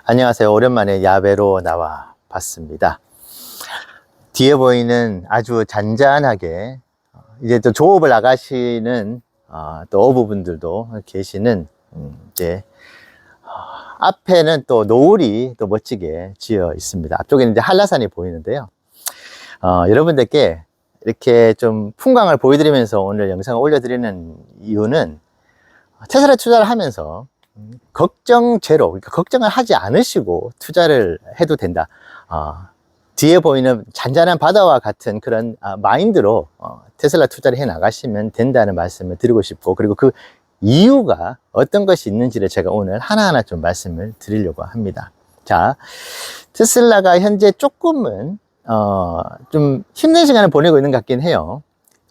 안녕하세요. 오랜만에 야외로 나와 봤습니다. 뒤에 보이는 아주 잔잔하게 이제 또 조업을 나가시는 또 어부분들도 계시는 이제 앞에는 또 노을이 또 멋지게 지어 있습니다. 앞쪽에는 이제 한라산이 보이는데요. 여러분들께 이렇게 좀 풍광을 보여드리면서 오늘 영상을 올려드리는 이유는 테슬라 투자를 하면서 걱정 제로, 그러니까 걱정을 하지 않으시고 투자를 해도 된다. 뒤에 보이는 잔잔한 바다와 같은 그런 마인드로 테슬라 투자를 해 나가시면 된다는 말씀을 드리고 싶고, 그리고 그 이유가 어떤 것이 있는지를 제가 오늘 하나하나 좀 말씀을 드리려고 합니다. 자, 테슬라가 현재 조금은 좀 힘든 시간을 보내고 있는 것 같긴 해요.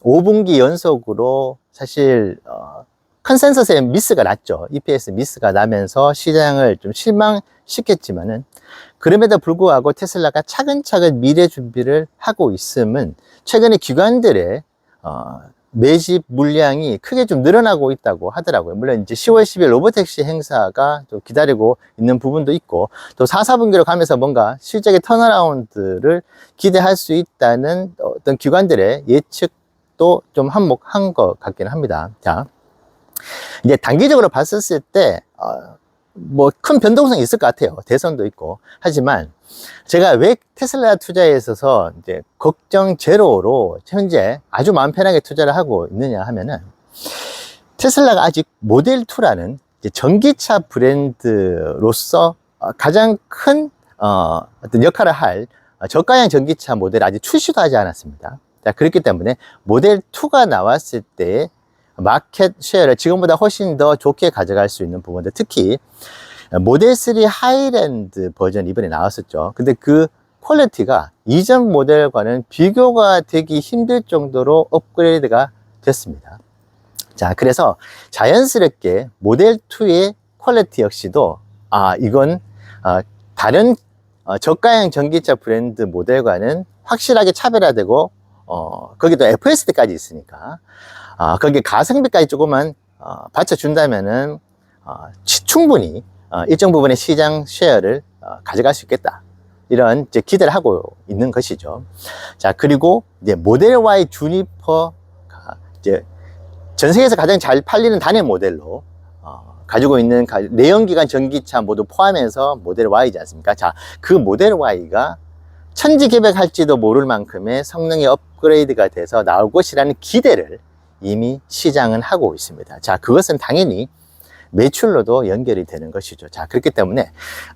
5분기 연속으로 사실 컨센서스에 미스가 났죠. EPS 미스가 나면서 시장을 좀 실망시켰지만은, 그럼에도 불구하고 테슬라가 차근차근 미래 준비를 하고 있음은 최근에 기관들의 매집 물량이 크게 좀 늘어나고 있다고 하더라고요. 물론 이제 10월 10일 로보택시 행사가 좀 기다리고 있는 부분도 있고, 또 4, 4분기로 가면서 뭔가 실적의 턴어라운드를 기대할 수 있다는 어떤 기관들의 예측도 좀 한몫한 것 같긴 합니다. 자, 이제 단기적으로 봤었을 때, 뭐 큰 변동성이 있을 것 같아요. 대선도 있고. 하지만 제가 왜 테슬라 투자에 있어서 이제 걱정 제로로 현재 아주 마음 편하게 투자를 하고 있느냐 하면은, 테슬라가 아직 모델2라는 전기차 브랜드로서 가장 큰 어떤 역할을 할 저가형 전기차 모델을 아직 출시도 하지 않았습니다. 자, 그렇기 때문에 모델2가 나왔을 때 마켓 쉐어를 지금보다 훨씬 더 좋게 가져갈 수 있는 부분들, 특히 모델3 하이랜드 버전 이번에 나왔었죠. 근데 그 퀄리티가 이전 모델과는 비교가 되기 힘들 정도로 업그레이드가 됐습니다. 자, 그래서 자연스럽게 모델2의 퀄리티 역시도 이건 다른 저가형 전기차 브랜드 모델과는 확실하게 차별화되고, 거기도 FSD까지 있으니까 거기에 가성비까지 조금만 받쳐준다면은 충분히 일정 부분의 시장 쉐어를 가져갈 수 있겠다, 이런 이제 기대를 하고 있는 것이죠. 자, 그리고 이제 모델 Y 주니퍼가 이제 전 세계에서 가장 잘 팔리는 단일 모델로 가지고 있는 내연기관 전기차 모두 포함해서 모델 Y이지 않습니까? 자, 그 모델 Y가 천지개벽할지도 모를 만큼의 성능이 업그레이드가 돼서 나올 것이라는 기대를 이미 시장은 하고 있습니다. 자, 그것은 당연히 매출로도 연결이 되는 것이죠. 자, 그렇기 때문에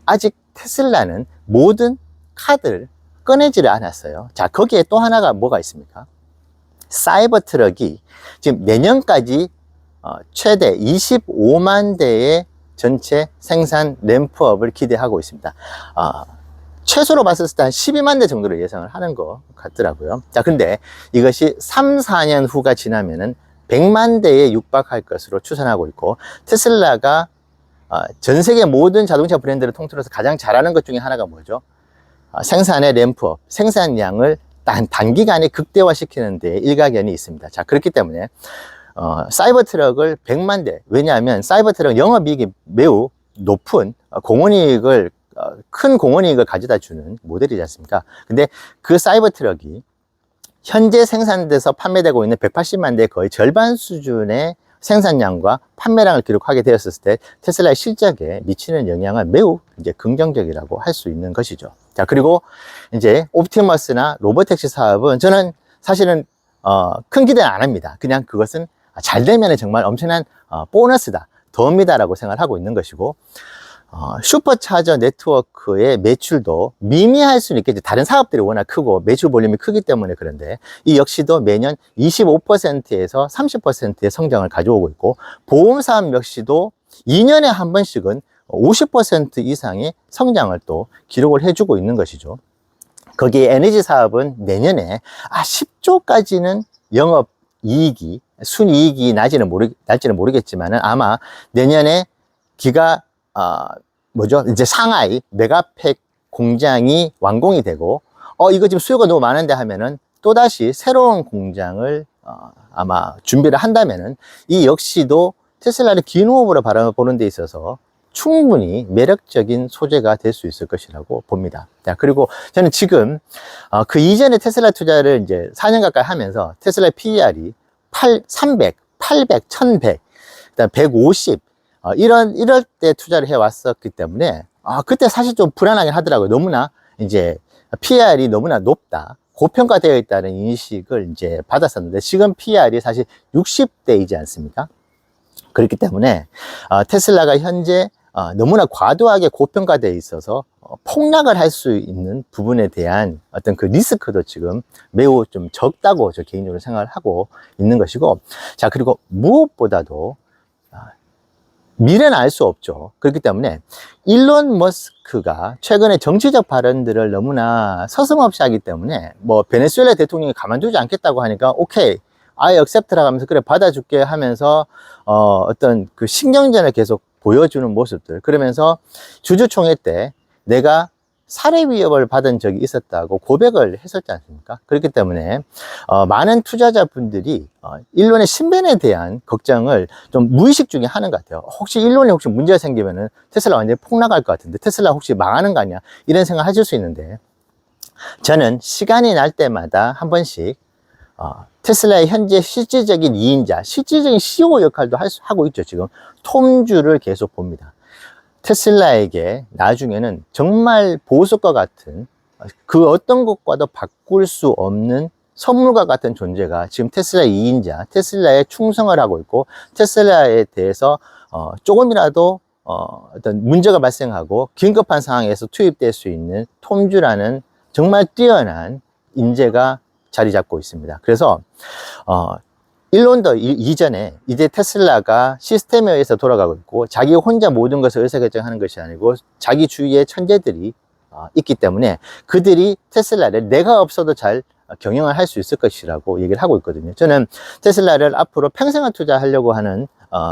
아직 테슬라는 모든 카드를 꺼내지를 않았어요. 자, 거기에 또 하나가 뭐가 있습니까? 사이버 트럭이 지금 내년까지 최대 25만 대의 전체 생산 램프업을 기대하고 있습니다. 최소로 봤을 때 한 12만 대 정도로 예상을 하는 것 같더라고요. 자, 근데 이것이 3, 4년 후가 지나면은 100만 대에 육박할 것으로 추산하고 있고, 테슬라가 전 세계 모든 자동차 브랜드를 통틀어서 가장 잘하는 것 중에 하나가 뭐죠? 생산의 램프업, 생산량을 단기간에 극대화시키는 데 일가견이 있습니다. 자, 그렇기 때문에 사이버 트럭을 100만 대, 왜냐하면 사이버 트럭 영업이익이 매우 높은 공원이익을 큰 공원이익을 가져다 주는 모델이지 않습니까? 근데 그 사이버 트럭이 현재 생산돼서 판매되고 있는 180만 대의 거의 절반 수준의 생산량과 판매량을 기록하게 되었을 때 테슬라의 실적에 미치는 영향은 매우 이제 긍정적이라고 할 수 있는 것이죠. 자, 그리고 이제 옵티머스나 로보택시 사업은 저는 사실은 큰 기대는 안 합니다. 그냥 그것은 잘 되면 정말 엄청난 보너스다, 덤이다라고 생각을 하고 있는 것이고, 슈퍼차저 네트워크의 매출도 미미할 수는 있겠지. 다른 사업들이 워낙 크고 매출 볼륨이 크기 때문에. 그런데 이 역시도 매년 25%에서 30%의 성장을 가져오고 있고, 보험 사업 역시도 2년에 한 번씩은 50% 이상의 성장을 또 기록을 해주고 있는 것이죠. 거기에 에너지 사업은 내년에 10조까지는 영업 이익이, 순이익이 날지는 모르겠지만은 아마 내년에 이제 상하이 메가팩 공장이 완공이 되고, 이거 지금 수요가 너무 많은데 하면은 또다시 새로운 공장을 아마 준비를 한다면은, 이 역시도 테슬라를 긴 호흡으로 바라보는 데 있어서 충분히 매력적인 소재가 될 수 있을 것이라고 봅니다. 자, 그리고 저는 지금 그 이전에 테슬라 투자를 이제 4년 가까이 하면서 테슬라 PER이 300, 800, 1100, 그다음 150 이럴 때 투자를 해 왔었기 때문에 그때 사실 좀 불안하긴 하더라고요. 너무나 이제 PER이 너무나 높다, 고평가되어 있다는 인식을 이제 받았었는데, 지금 PER이 사실 60대이지 않습니까? 그렇기 때문에 테슬라가 현재 너무나 과도하게 고평가되어 있어서 폭락을 할 수 있는 부분에 대한 어떤 그 리스크도 지금 매우 좀 적다고 저 개인적으로 생각을 하고 있는 것이고, 자, 그리고 무엇보다도 미래는 알 수 없죠. 그렇기 때문에 일론 머스크가 최근에 정치적 발언들을 너무나 서슴없이 하기 때문에, 뭐 베네수엘라 대통령이 가만두지 않겠다고 하니까 오케이, I accept라고 하면서 그래 받아줄게 하면서 어떤 그 신경전을 계속 보여주는 모습들, 그러면서 주주총회 때 내가 살해 위협을 받은 적이 있었다고 고백을 했었지 않습니까? 그렇기 때문에 많은 투자자분들이 일론의 신변에 대한 걱정을 좀 무의식 중에 하는 것 같아요. 혹시 일론이 혹시 문제가 생기면은 테슬라 완전히 폭락할 것 같은데, 테슬라 혹시 망하는 거 아니야? 이런 생각 하실 수 있는데, 저는 시간이 날 때마다 한 번씩 테슬라의 현재 실질적인 2인자, 실질적인 CEO 역할도 하고 있죠. 지금 톰주를 계속 봅니다. 테슬라에게 나중에는 정말 보석과 같은, 그 어떤 것과도 바꿀 수 없는 선물과 같은 존재가 지금 테슬라의 2인자, 테슬라에 충성을 하고 있고, 테슬라에 대해서 조금이라도 어떤 문제가 발생하고 긴급한 상황에서 투입될 수 있는 톰주라는 정말 뛰어난 인재가 자리 잡고 있습니다. 그래서 일론도 이전에 이제 테슬라가 시스템에 의해서 돌아가고 있고, 자기 혼자 모든 것을 의사결정하는 것이 아니고 자기 주위에 천재들이 있기 때문에 그들이 테슬라를 내가 없어도 잘 경영을 할 수 있을 것이라고 얘기를 하고 있거든요. 저는 테슬라를 앞으로 평생을 투자하려고 하는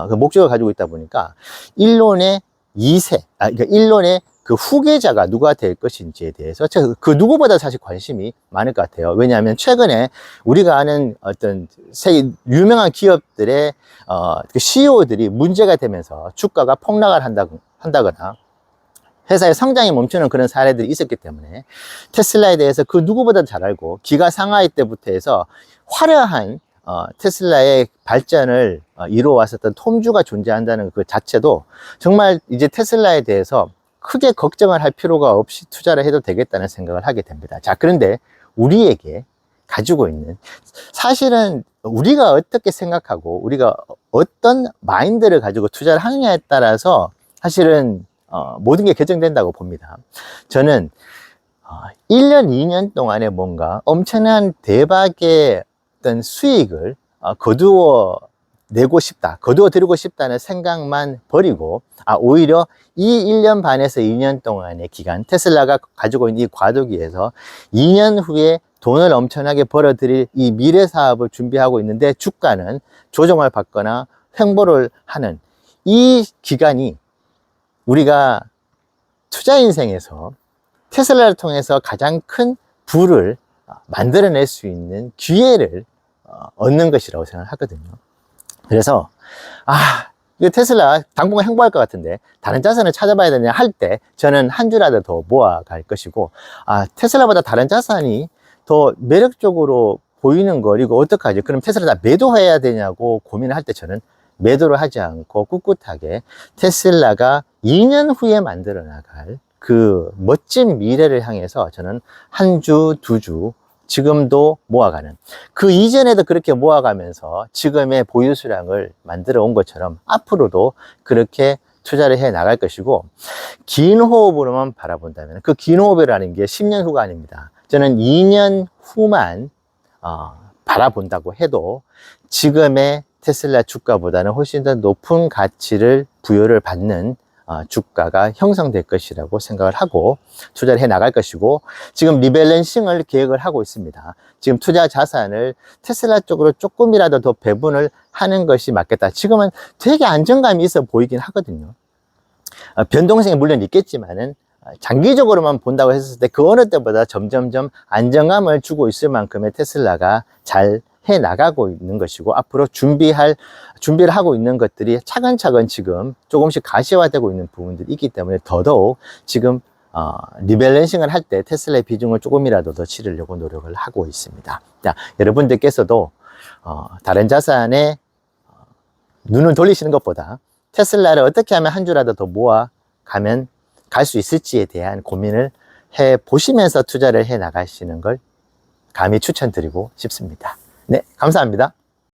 그 목적을 가지고 있다 보니까 일론의 2세, 그러니까 일론의 그 후계자가 누가 될 것인지에 대해서 제가 그 누구보다 사실 관심이 많을 것 같아요. 왜냐하면 최근에 우리가 아는 어떤 세계 유명한 기업들의 그 CEO들이 문제가 되면서 주가가 폭락을 한다거나 회사의 성장이 멈추는 그런 사례들이 있었기 때문에, 테슬라에 대해서 그 누구보다 잘 알고 기가 상하이 때부터 해서 화려한 테슬라의 발전을 이루어왔었던 톰주가 존재한다는 그 자체도 정말 이제 테슬라에 대해서 크게 걱정을 할 필요가 없이 투자를 해도 되겠다는 생각을 하게 됩니다. 자, 그런데 우리에게 가지고 있는, 사실은 우리가 어떻게 생각하고 우리가 어떤 마인드를 가지고 투자를 하느냐에 따라서 사실은 모든 게 결정된다고 봅니다. 저는 1년, 2년 동안에 뭔가 엄청난 대박의 어떤 수익을 거두어 드리고 싶다는 생각만 버리고, 오히려 이 1년 반에서 2년 동안의 기간, 테슬라가 가지고 있는 이 과도기에서 2년 후에 돈을 엄청나게 벌어들일 이 미래 사업을 준비하고 있는데, 주가는 조정을 받거나 횡보를 하는 이 기간이 우리가 투자 인생에서 테슬라를 통해서 가장 큰 부를 만들어낼 수 있는 기회를 얻는 것이라고 생각하거든요. 그래서 이거 테슬라 당분간 행보할 것 같은데 다른 자산을 찾아봐야 되냐 할 때, 저는 한 주라도 더 모아갈 것이고, 테슬라보다 다른 자산이 더 매력적으로 보이는 거, 이거 어떡하지? 그럼 테슬라 다 매도해야 되냐고 고민을 할 때, 저는 매도를 하지 않고 꿋꿋하게 테슬라가 2년 후에 만들어 나갈 그 멋진 미래를 향해서 저는 한 주, 두 주 지금도 모아가는, 그 이전에도 그렇게 모아가면서 지금의 보유 수량을 만들어 온 것처럼 앞으로도 그렇게 투자를 해 나갈 것이고, 긴 호흡으로만 바라본다면, 그 긴 호흡이라는 게 10년 후가 아닙니다. 저는 2년 후만 바라본다고 해도 지금의 테슬라 주가보다는 훨씬 더 높은 가치를 부여를 받는 주가가 형성될 것이라고 생각을 하고 투자를 해 나갈 것이고, 지금 리밸런싱을 계획을 하고 있습니다. 지금 투자 자산을 테슬라 쪽으로 조금이라도 더 배분을 하는 것이 맞겠다. 지금은 되게 안정감이 있어 보이긴 하거든요. 변동성이 물론 있겠지만은 장기적으로만 본다고 했을 때 그 어느 때보다 점점점 안정감을 주고 있을 만큼의 테슬라가 잘 해 나가고 있는 것이고, 앞으로 준비를 하고 있는 것들이 차근차근 지금 조금씩 가시화되고 있는 부분들이 있기 때문에 더더욱 지금 리밸런싱을 할 때 테슬라의 비중을 조금이라도 더 치르려고 노력을 하고 있습니다. 자, 여러분들께서도 다른 자산에 눈을 돌리시는 것보다 테슬라를 어떻게 하면 한 주라도 더 모아가면 갈 수 있을지에 대한 고민을 해 보시면서 투자를 해 나가시는 걸 감히 추천드리고 싶습니다. 네, 감사합니다.